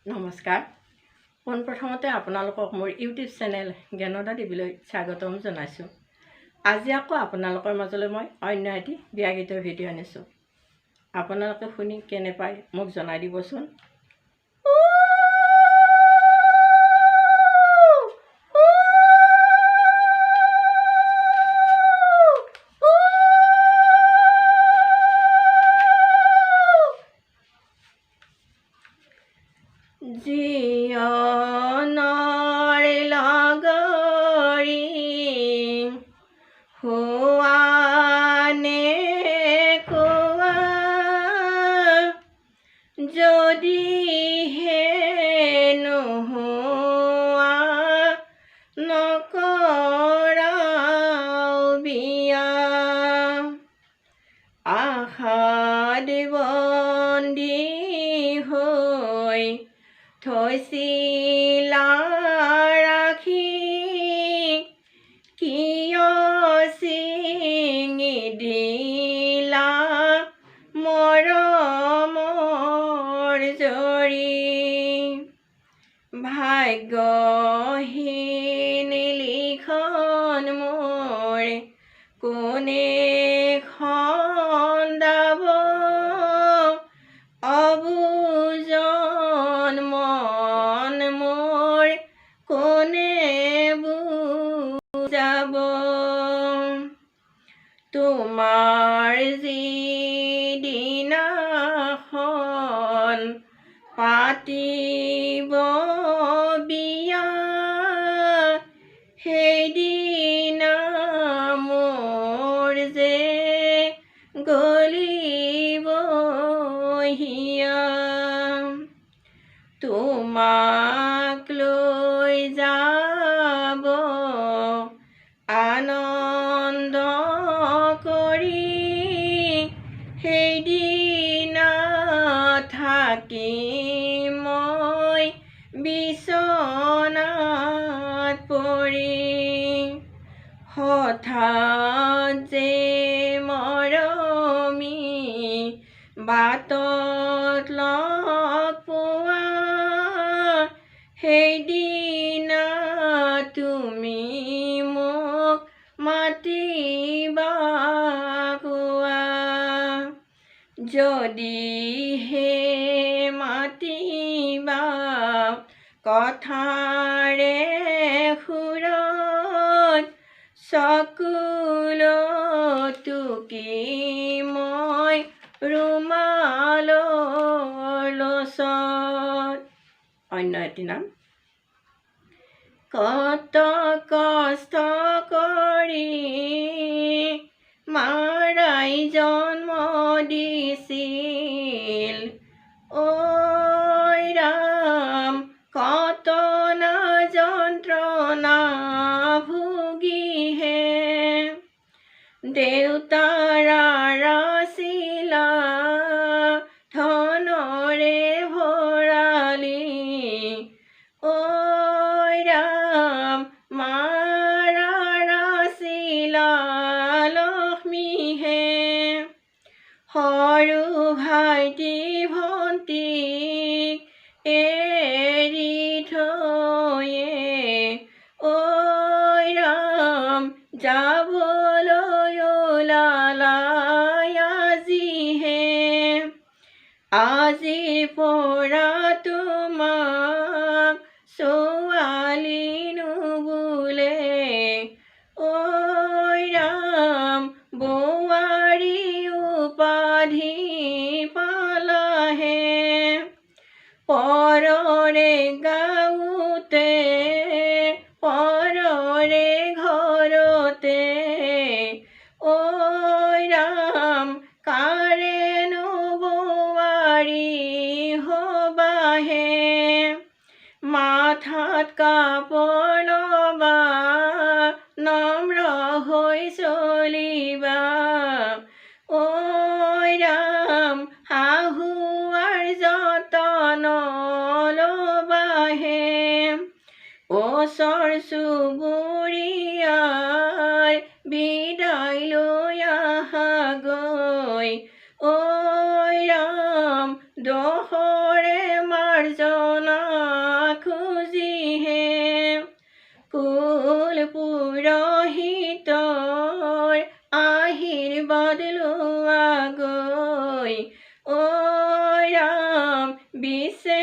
নমস্কাৰ। পোনপ্ৰথমতে আপোনালোকক মোৰ ইউটিউব চেনেল জ্ঞানদা টিভিলৈ স্বাগতম জনাইছোঁ। আজি আকৌ আপোনালোকৰ মাজলৈ মই অন্য এটি বিয়া গীতৰ ভিডিঅ' আনিছোঁ। আপোনালোকে শুনি কেনে পায় মোক জনাই দিবচোন। জীৱনৰ লগৰী হোৱা নে কোৱা, যদিহে নোহোৱা নকৰাও বিয়া। আশাত বন্দী হৈ থৈছিলা ৰাখি, কিয় ছিঙি দিলা মৰমৰ জৰি। ভাগ্যহীন লিখন মোৰ কোনে খন্দাব, অবুজন মন মোৰ কোনে বুজাব। তোমাৰ যিদিনাখন পাতিব বিয়া, সেইদিনা মোৰ যে গলিব হিয়া। তোমাক লৈ যাব আনন্দ কৰি, সেইদিনা থাকি মই বিচনাত পৰি। হঠাৎ যে মৰমী বাটত লগ পোৱা, সেইদিনা তুমি মোক মাতিবা কোৱা। যদিহে মাতিবা কথাৰে সুৰত, চকুলত টুকি মই ৰুমালৰ লচত। অন্য এটি নাম। কত কষ্ট কৰি মাৰাই জন্ম দিছিল, ঐ ৰাম কত না যন্ত্ৰণা ভুগিহে। দেউতাৰ আছিলা ধনৰে ভৰালি, ঐ ৰাম মাৰাৰ আছিলা লক্ষ্মীহে। সৰু ভাইটি ভণ্টিক এৰি থয়ে, ঐ ৰাম যাবলৈ ওলালা আজিহে। আজিৰ পৰা তোমাক ছোৱালী নোবোলে, ঐ ৰাম বোৱাৰী উপাধি পালাহে। পৰৰে গাঁৱতে পৰৰে ঘৰতে, ঐ ৰাম কাৰেনো বোৱাৰী হবাহে। মাথাত কাপোৰ ল'বা, নম্ৰ হৈ চলিবা, ঐ ৰাম শাহুৱাৰ যতন ল'বাহে। ওচৰ চুবুৰীয়াৰ বিদায় লৈ আহাগৈ, ঐ ৰাম দোষৰে মাৰ্জনা বিছে